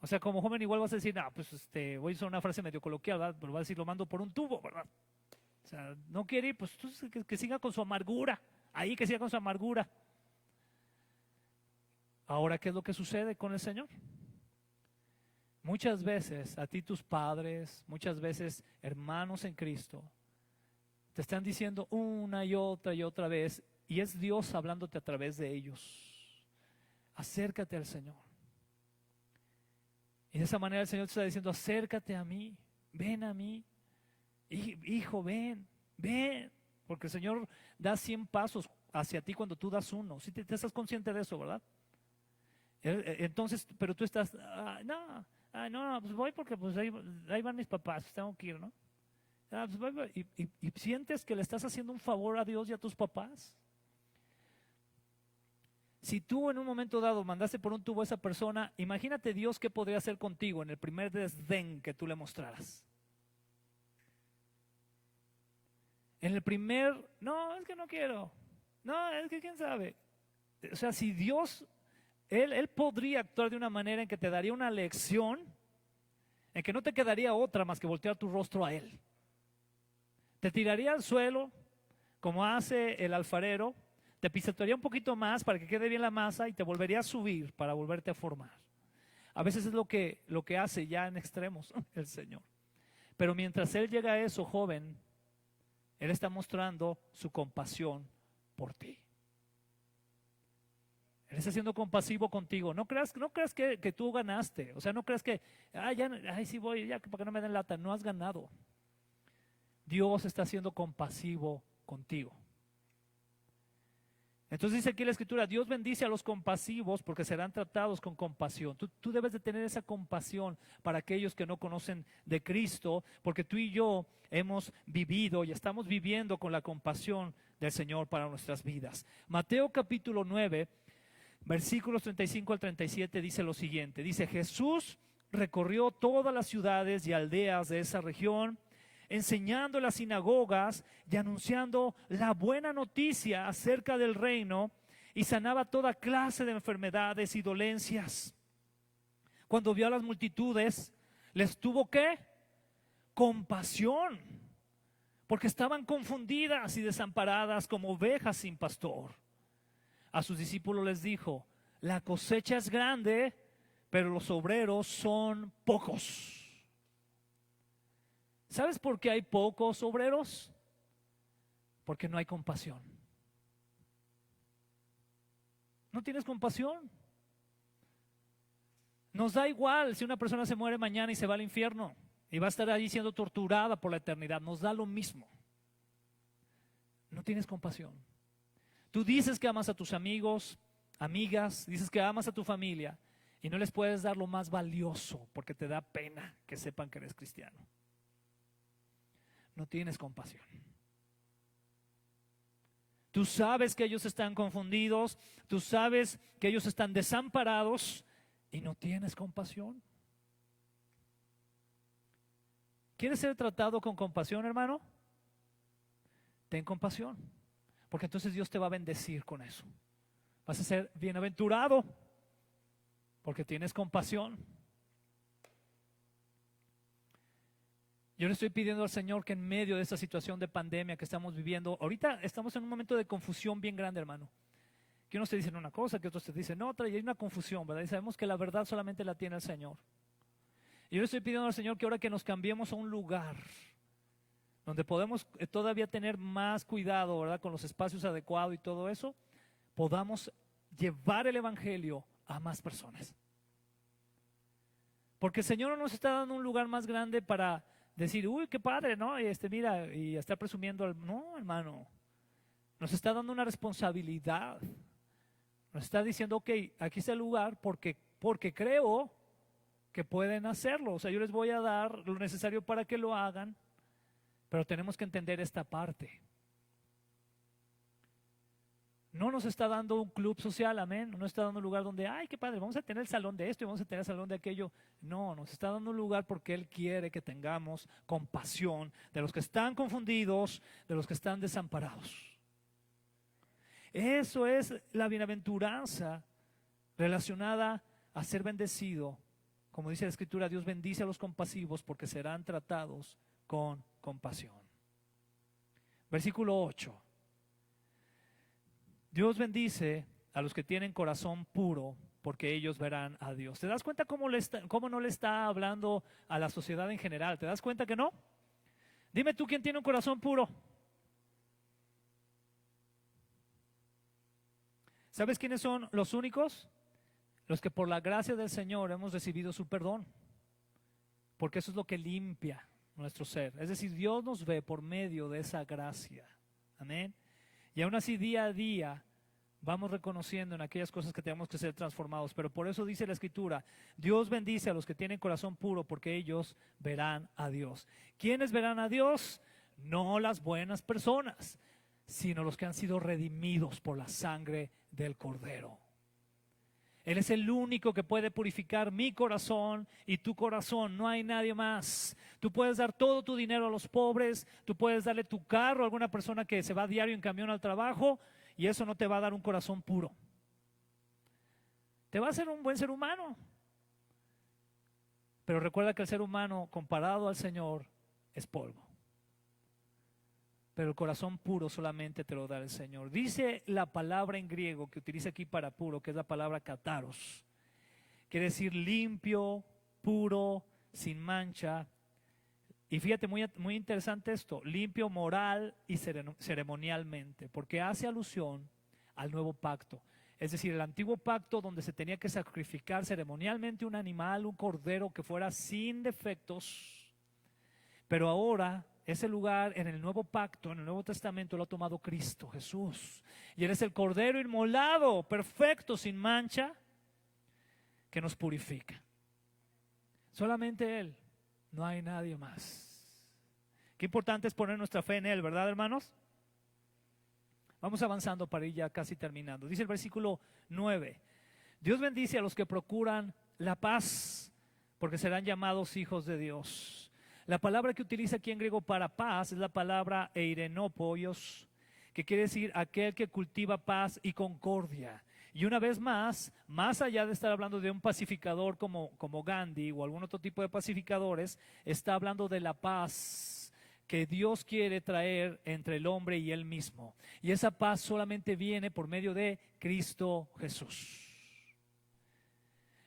O sea, como joven igual vas a decir, no, pues voy a usar una frase medio coloquial, ¿verdad? Pero vas a decir, lo mando por un tubo, ¿verdad? O sea, no quiere ir, pues que siga con su amargura, ahí que siga con su amargura. Ahora, ¿qué es lo que sucede con el Señor? Muchas veces a ti tus padres, muchas veces hermanos en Cristo, te están diciendo una y otra vez, y es Dios hablándote a través de ellos. Acércate al Señor. Y de esa manera el Señor te está diciendo, acércate a mí, ven a mí. Hijo, ven, porque el Señor da 100 pasos hacia ti cuando tú das uno. Si te estás consciente de eso, ¿verdad? Entonces, pero tú estás, no, pues voy porque pues ahí van mis papás, pues tengo que ir, ¿no? Pues voy, y sientes que le estás haciendo un favor a Dios y a tus papás. Si tú en un momento dado mandaste por un tubo a esa persona, imagínate Dios qué podría hacer contigo en el primer desdén que tú le mostraras. En el primer, no, es que no quiero, no, es que quién sabe. O sea, si Dios, Él podría actuar de una manera en que te daría una lección, en que no te quedaría otra más que voltear tu rostro a Él. Te tiraría al suelo, como hace el alfarero, te pisotearía un poquito más para que quede bien la masa y te volvería a subir para volverte a formar. A veces es lo que hace ya en extremos el Señor. Pero mientras Él llega a eso, joven, Él está mostrando su compasión por ti. Él está siendo compasivo contigo. No creas que tú ganaste. O sea, no creas que, sí voy, ya para que no me den lata. No has ganado. Dios está siendo compasivo contigo. Entonces dice aquí la Escritura, Dios bendice a los compasivos porque serán tratados con compasión. Tú debes de tener esa compasión para aquellos que no conocen de Cristo, porque tú y yo hemos vivido y estamos viviendo con la compasión del Señor para nuestras vidas. Mateo capítulo 9, versículos 35 al 37 dice lo siguiente. Dice, Jesús recorrió todas las ciudades y aldeas de esa región, enseñando en las sinagogas y anunciando la buena noticia acerca del reino, y sanaba toda clase de enfermedades y dolencias. Cuando vio a las multitudes, les tuvo ¿qué? Compasión, porque estaban confundidas y desamparadas como ovejas sin pastor. A sus discípulos les dijo: la cosecha es grande, pero los obreros son pocos. ¿Sabes por qué hay pocos obreros? Porque no hay compasión. No tienes compasión. Nos da igual si una persona se muere mañana y se va al infierno y va a estar allí siendo torturada por la eternidad. Nos da lo mismo. No tienes compasión. Tú dices que amas a tus amigos, amigas, dices que amas a tu familia y no les puedes dar lo más valioso porque te da pena que sepan que eres cristiano. No tienes compasión. Tú sabes que ellos están confundidos, tú sabes que ellos están desamparados y no tienes compasión. ¿Quieres ser tratado con compasión, hermano? Ten compasión, porque entonces Dios te va a bendecir con eso. Vas a ser bienaventurado porque tienes compasión. Yo le estoy pidiendo al Señor que en medio de esta situación de pandemia que estamos viviendo, ahorita estamos en un momento de confusión bien grande, hermano. Que unos te dicen una cosa, que otros te dicen otra, y hay una confusión, ¿verdad? Y sabemos que la verdad solamente la tiene el Señor. Y yo le estoy pidiendo al Señor que ahora que nos cambiemos a un lugar donde podemos todavía tener más cuidado, ¿verdad? Con los espacios adecuados y todo eso, podamos llevar el Evangelio a más personas. Porque el Señor no nos está dando un lugar más grande para decir, uy, qué padre, ¿no? Mira, y estar presumiendo. No, hermano. Nos está dando una responsabilidad. Nos está diciendo, ok, aquí está el lugar porque creo que pueden hacerlo. O sea, yo les voy a dar lo necesario para que lo hagan, pero tenemos que entender esta parte. No nos está dando un club social, amén. No nos está dando un lugar donde, ay, qué padre, vamos a tener el salón de esto y vamos a tener el salón de aquello. No, nos está dando un lugar porque Él quiere que tengamos compasión de los que están confundidos, de los que están desamparados. Eso es la bienaventuranza relacionada a ser bendecido. Como dice la Escritura, Dios bendice a los compasivos porque serán tratados con compasión. Versículo 8. Dios bendice a los que tienen corazón puro, porque ellos verán a Dios. ¿Te das cuenta cómo no le está hablando a la sociedad en general? ¿Te das cuenta que no? Dime tú, ¿quién tiene un corazón puro? ¿Sabes quiénes son los únicos? Los que por la gracia del Señor hemos recibido su perdón, porque eso es lo que limpia nuestro ser. Es decir, Dios nos ve por medio de esa gracia. Amén. Y aún así día a día vamos reconociendo en aquellas cosas que tenemos que ser transformados. Pero por eso dice la Escritura, Dios bendice a los que tienen corazón puro porque ellos verán a Dios. ¿Quiénes verán a Dios? No las buenas personas, sino los que han sido redimidos por la sangre del Cordero. Él es el único que puede purificar mi corazón y tu corazón, no hay nadie más. Tú puedes dar todo tu dinero a los pobres, tú puedes darle tu carro a alguna persona que se va diario en camión al trabajo y eso no te va a dar un corazón puro. Te va a hacer un buen ser humano. Pero recuerda que el ser humano comparado al Señor es polvo. Pero el corazón puro solamente te lo da el Señor. Dice la palabra en griego que utiliza aquí para puro, que es la palabra kataros. Quiere decir limpio, puro, sin mancha. Y fíjate, muy interesante esto, limpio moral y ceremonialmente, porque hace alusión al nuevo pacto. Es decir, el antiguo pacto donde se tenía que sacrificar ceremonialmente un animal, un cordero que fuera sin defectos. Pero ahora ese lugar en el nuevo pacto, en el Nuevo Testamento, lo ha tomado Cristo Jesús. Y Él es el Cordero inmolado, perfecto, sin mancha, que nos purifica. Solamente Él, no hay nadie más. Qué importante es poner nuestra fe en Él, ¿verdad, hermanos? Vamos avanzando para ir ya casi terminando. Dice el versículo 9, Dios bendice a los que procuran la paz, porque serán llamados hijos de Dios. La palabra que utiliza aquí en griego para paz es la palabra eirenopoios, que quiere decir aquel que cultiva paz y concordia. Y una vez más allá de estar hablando de un pacificador como Gandhi o algún otro tipo de pacificadores, está hablando de la paz que Dios quiere traer entre el hombre y él mismo. Y esa paz solamente viene por medio de Cristo Jesús.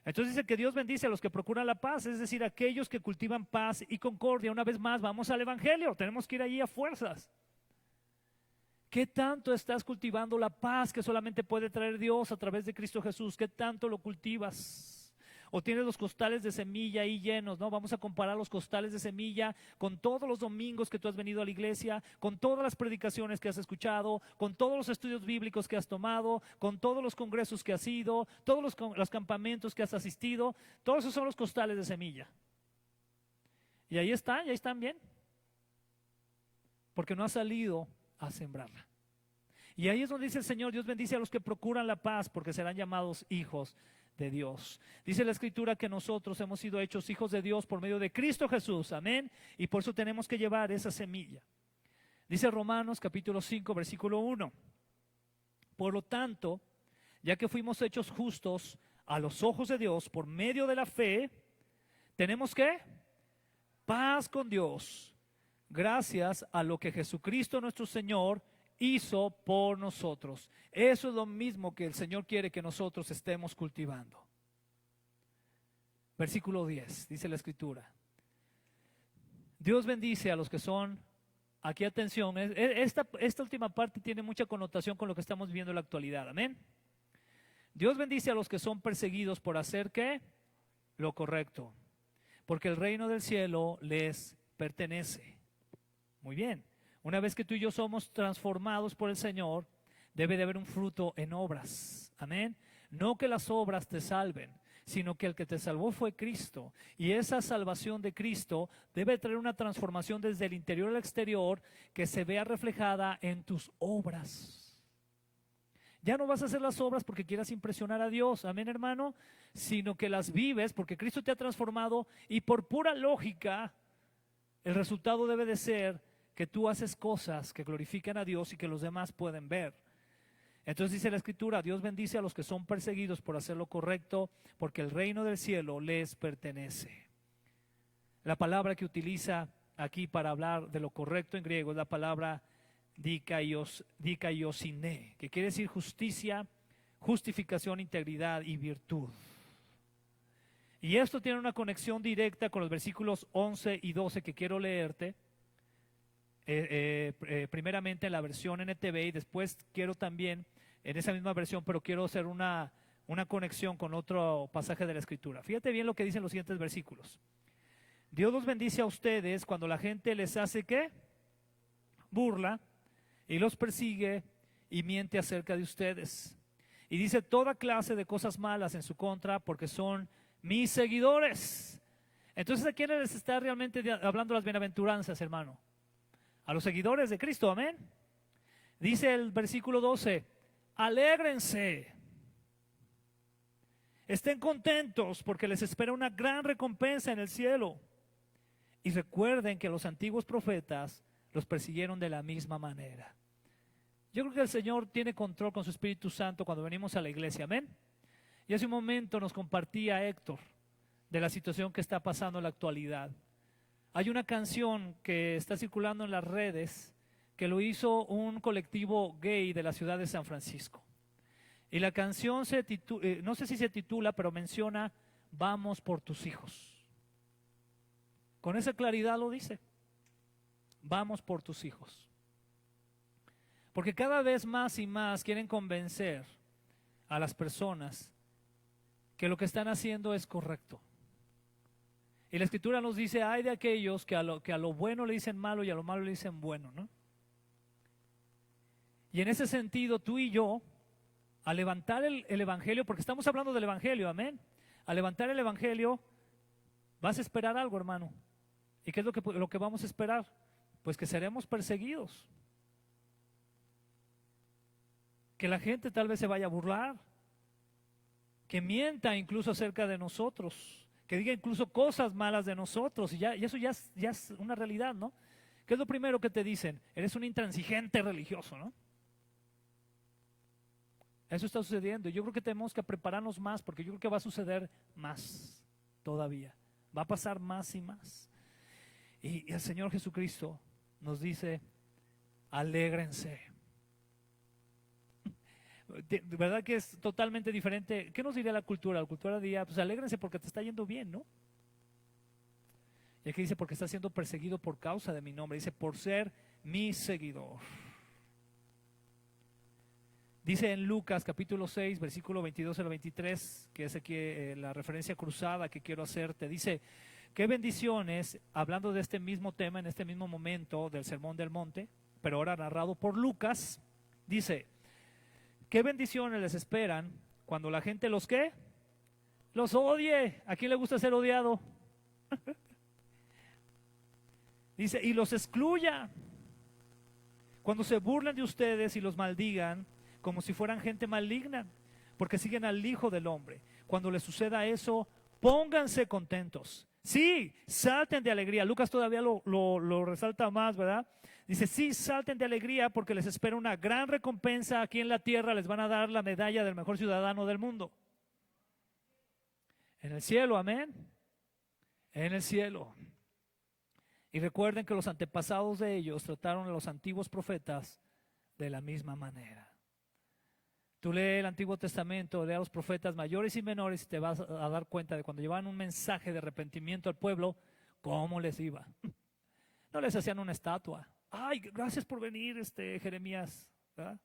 Entonces dice que Dios bendice a los que procuran la paz, es decir, aquellos que cultivan paz y concordia. Una vez más, vamos al Evangelio, tenemos que ir allí a fuerzas. ¿Qué tanto estás cultivando la paz que solamente puede traer Dios a través de Cristo Jesús? ¿Qué tanto lo cultivas? O tienes los costales de semilla ahí llenos, ¿no? Vamos a comparar los costales de semilla con todos los domingos que tú has venido a la iglesia, con todas las predicaciones que has escuchado, con todos los estudios bíblicos que has tomado, con todos los congresos que has ido, todos los campamentos que has asistido. Todos esos son los costales de semilla. Y ahí están bien. Porque no has salido a sembrarla. Y ahí es donde dice el Señor: Dios bendice a los que procuran la paz, porque serán llamados hijos de Dios. Dice la Escritura que nosotros hemos sido hechos hijos de Dios por medio de Cristo Jesús, amén, y por eso tenemos que llevar esa semilla. Dice Romanos capítulo 5 versículo 1: por lo tanto, ya que fuimos hechos justos a los ojos de Dios por medio de la fe, tenemos que paz con Dios, gracias a lo que Jesucristo nuestro Señor hizo por nosotros. Eso es lo mismo que el Señor quiere que nosotros estemos cultivando. Versículo 10, dice la Escritura: Dios bendice a los que son, aquí atención, esta última parte tiene mucha connotación con lo que estamos viviendo en la actualidad, amén. Dios bendice a los que son perseguidos por hacer ¿qué? Lo correcto, porque el reino del cielo les pertenece. Muy bien, una vez que tú y yo somos transformados por el Señor, debe de haber un fruto en obras, amén. No que las obras te salven, sino que el que te salvó fue Cristo, y esa salvación de Cristo debe traer una transformación desde el interior al exterior que se vea reflejada en tus obras. Ya no vas a hacer las obras porque quieras impresionar a Dios, amén, hermano, sino que las vives porque Cristo te ha transformado, y por pura lógica el resultado debe de ser que tú haces cosas que glorifican a Dios y que los demás pueden ver. Entonces dice la Escritura: Dios bendice a los que son perseguidos por hacer lo correcto, porque el reino del cielo les pertenece. La palabra que utiliza aquí para hablar de lo correcto en griego es la palabra dikaiosine, que quiere decir justicia, justificación, integridad y virtud. Y esto tiene una conexión directa con los versículos 11 y 12 que quiero leerte. Primeramente en la versión NTV, y después quiero también en esa misma versión, pero quiero hacer una conexión con otro pasaje de la Escritura. Fíjate bien lo que dicen los siguientes versículos: Dios los bendice a ustedes cuando la gente les hace ¿qué? Burla, y los persigue y miente acerca de ustedes, y dice toda clase de cosas malas en su contra, porque son mis seguidores. Entonces, ¿a quiénes les está realmente hablando las bienaventuranzas, hermano? A los seguidores de Cristo, amén. Dice el versículo 12: alégrense, estén contentos, porque les espera una gran recompensa en el cielo. Y recuerden que los antiguos profetas los persiguieron de la misma manera. Yo creo que el Señor tiene control con su Espíritu Santo cuando venimos a la iglesia, amén. Y hace un momento nos compartía Héctor de la situación que está pasando en la actualidad. Hay una canción que está circulando en las redes que lo hizo un colectivo gay de la ciudad de San Francisco. Y la canción no sé si se titula, pero menciona: vamos por tus hijos. Con esa claridad lo dice: vamos por tus hijos. Porque cada vez más y más quieren convencer a las personas que lo que están haciendo es correcto. Y la Escritura nos dice: ay de aquellos que a lo bueno le dicen malo y a lo malo le dicen bueno, ¿no? Y en ese sentido, tú y yo, al levantar el Evangelio, porque estamos hablando del Evangelio, amén. Al levantar el Evangelio, vas a esperar algo, hermano. ¿Y qué es lo que vamos a esperar? Pues que seremos perseguidos. Que la gente tal vez se vaya a burlar. Que mienta incluso acerca de nosotros. que diga incluso cosas malas de nosotros, y eso ya es una realidad, ¿no? ¿Qué es lo primero que te dicen? Eres un intransigente religioso, ¿no? Eso está sucediendo. Yo creo que tenemos que prepararnos más, porque yo creo que va a suceder más todavía. Va a pasar más y más. Y el Señor Jesucristo nos dice, alégrense. ¿Verdad que es totalmente diferente? ¿Qué nos diría la cultura? La cultura diría, pues alégrense porque te está yendo bien, ¿no? Y aquí dice, porque está siendo perseguido por causa de mi nombre. Dice, por ser mi seguidor. Dice en Lucas capítulo 6, versículo 22 al 23, que es aquí la referencia cruzada que quiero hacerte. Dice, qué bendiciones, hablando de este mismo tema, en este mismo momento del Sermón del Monte, pero ahora narrado por Lucas, dice, qué bendiciones les esperan cuando la gente los, ¿qué? Los odie. ¿A quién le gusta ser odiado? Dice, y los excluya. Cuando se burlen de ustedes y los maldigan, como si fueran gente maligna, porque siguen al Hijo del Hombre. Cuando les suceda eso, pónganse contentos. Sí, salten de alegría. Lucas todavía lo resalta más, ¿verdad? Dice, sí, salten de alegría porque les espera una gran recompensa aquí en la tierra. Les van a dar la medalla del mejor ciudadano del mundo. En el cielo, amén. En el cielo. Y recuerden que los antepasados de ellos trataron a los antiguos profetas de la misma manera. Tú lees el Antiguo Testamento, lee a los profetas mayores y menores y te vas a dar cuenta de cuando llevaban un mensaje de arrepentimiento al pueblo, cómo les iba. No les hacían una estatua. Ay, gracias por venir, Jeremías, ¿verdad?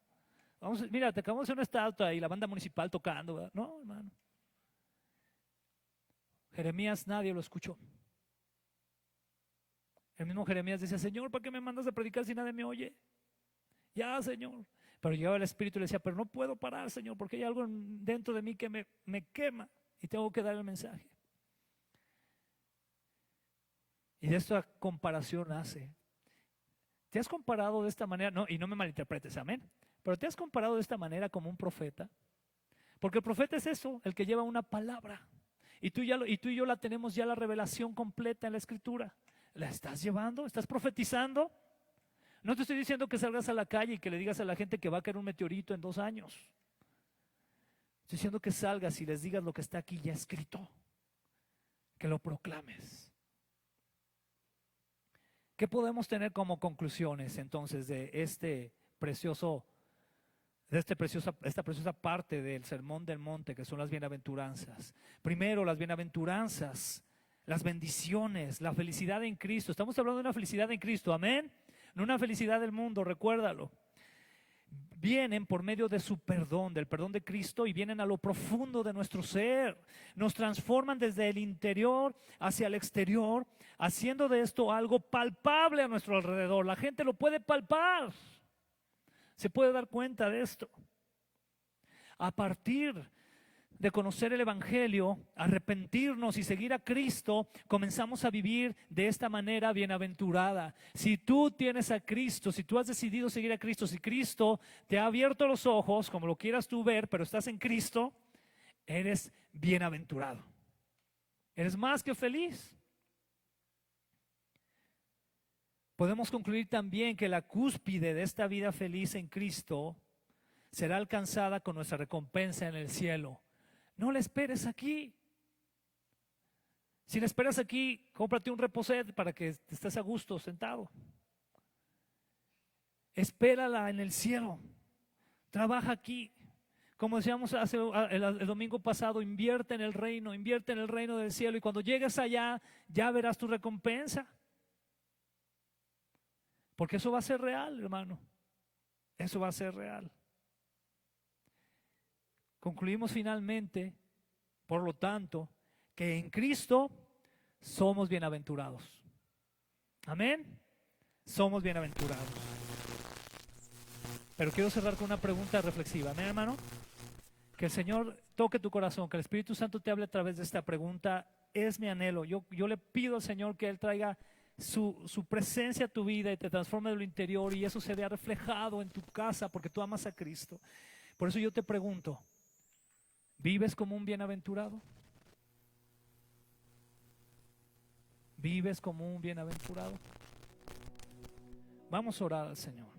Mira, te acabamos de hacer una estatua y la banda municipal tocando, ¿verdad? No, hermano. Jeremías nadie lo escuchó. El mismo Jeremías decía, Señor, ¿para qué me mandas a predicar si nadie me oye? Ya, Señor. Pero llegaba el Espíritu y le decía, pero no puedo parar, Señor, porque hay algo dentro de mí que me quema y tengo que dar el mensaje. Y de esta comparación nace. ¿Te has comparado de esta manera? No, y no me malinterpretes, amén. Pero ¿te has comparado de esta manera como un profeta? Porque el profeta es eso, el que lleva una palabra. Y tú y yo la tenemos ya la revelación completa en la Escritura. ¿La estás llevando? ¿Estás profetizando? No te estoy diciendo que salgas a la calle y que le digas a la gente que va a caer un meteorito en 2 años. Estoy diciendo que salgas y les digas lo que está aquí ya escrito. Que lo proclames. ¿Qué podemos tener como conclusiones entonces de esta preciosa parte del Sermón del Monte, que son las bienaventuranzas? Primero, las bienaventuranzas, las bendiciones, la felicidad en Cristo. Estamos hablando de una felicidad en Cristo, amén. No una felicidad del mundo, recuérdalo. Vienen por medio de su perdón, del perdón de Cristo, y vienen a lo profundo de nuestro ser. Nos transforman desde el interior hacia el exterior, haciendo de esto algo palpable a nuestro alrededor. La gente lo puede palpar, se puede dar cuenta de esto. A partir de conocer el Evangelio, arrepentirnos y seguir a Cristo, comenzamos a vivir de esta manera bienaventurada. Si tú tienes a Cristo, si tú has decidido seguir a Cristo, si Cristo te ha abierto los ojos, como lo quieras tú ver, pero estás en Cristo, eres bienaventurado. Eres más que feliz. Podemos concluir también que la cúspide de esta vida feliz en Cristo será alcanzada con nuestra recompensa en el cielo. No la esperes aquí. Si la esperas aquí, cómprate un reposet para que estés a gusto sentado. Espérala en el cielo. Trabaja aquí. Como decíamos el domingo pasado, invierte en el reino del cielo, y cuando llegues allá ya verás tu recompensa. Porque eso va a ser real, hermano. Eso va a ser real. Concluimos finalmente, por lo tanto, que en Cristo somos bienaventurados. Amén. Somos bienaventurados. Pero quiero cerrar con una pregunta reflexiva. Amén, hermano. Que el Señor toque tu corazón, que el Espíritu Santo te hable a través de esta pregunta. Es mi anhelo. Yo le pido al Señor que Él traiga su presencia a tu vida y te transforme de lo interior, y eso se vea reflejado en tu casa porque tú amas a Cristo. Por eso yo te pregunto, ¿vives como un bienaventurado? ¿Vives como un bienaventurado? Vamos a orar al Señor.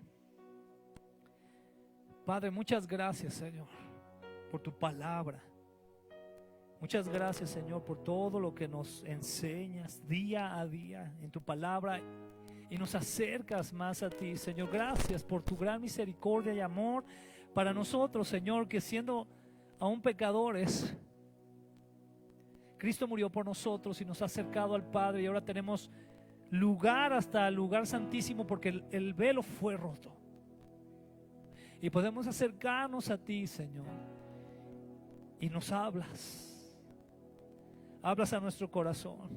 Padre, muchas gracias, Señor, por tu palabra. Muchas gracias, Señor, por todo lo que nos enseñas día a día en tu palabra y nos acercas más a ti, Señor. Gracias por tu gran misericordia y amor para nosotros, Señor, que siendo aún pecadores, Cristo murió por nosotros y nos ha acercado al Padre, y ahora tenemos lugar hasta el lugar santísimo porque el velo fue roto. Y podemos acercarnos a ti, Señor, y nos hablas a nuestro corazón.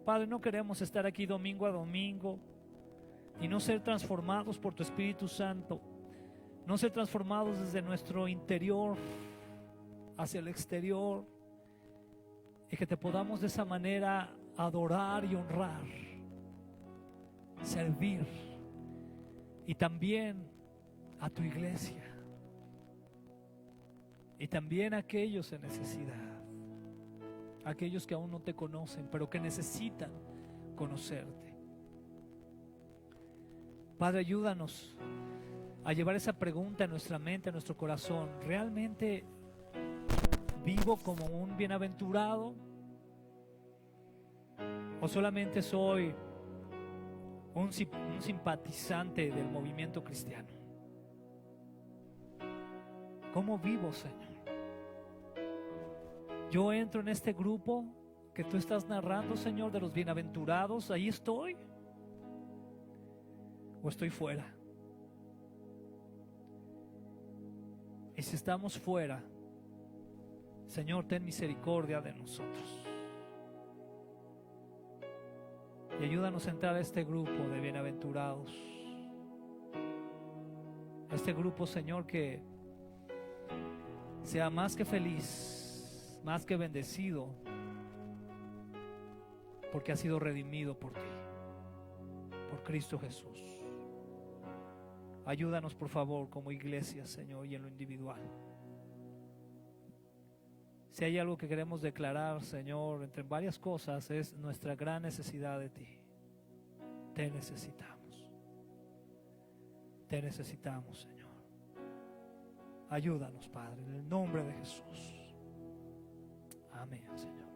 Padre, no queremos estar aquí domingo a domingo y no ser transformados por tu Espíritu Santo, no ser transformados desde nuestro interior hacia el exterior, y que te podamos de esa manera adorar y honrar, servir, y también a tu iglesia, y también a aquellos en necesidad, aquellos que aún no te conocen, pero que necesitan conocerte. Padre, ayúdanos a llevar esa pregunta en nuestra mente, en nuestro corazón. ¿Realmente vivo como un bienaventurado? ¿O solamente soy un simpatizante del movimiento cristiano? ¿Cómo vivo, Señor? Yo entro en este grupo que tú estás narrando, Señor, de los bienaventurados. ¿Ahí estoy? ¿O estoy fuera? Y si estamos fuera, Señor, ten misericordia de nosotros y ayúdanos a entrar a este grupo de bienaventurados, a este grupo, Señor, que sea más que feliz, más que bendecido, porque ha sido redimido por ti, por Cristo Jesús. Ayúdanos, por favor, como iglesia, Señor, y en lo individual. Si hay algo que queremos declarar, Señor, entre varias cosas, es nuestra gran necesidad de ti. Te necesitamos. Te necesitamos, Señor. Ayúdanos, Padre, en el nombre de Jesús. Amén, Señor.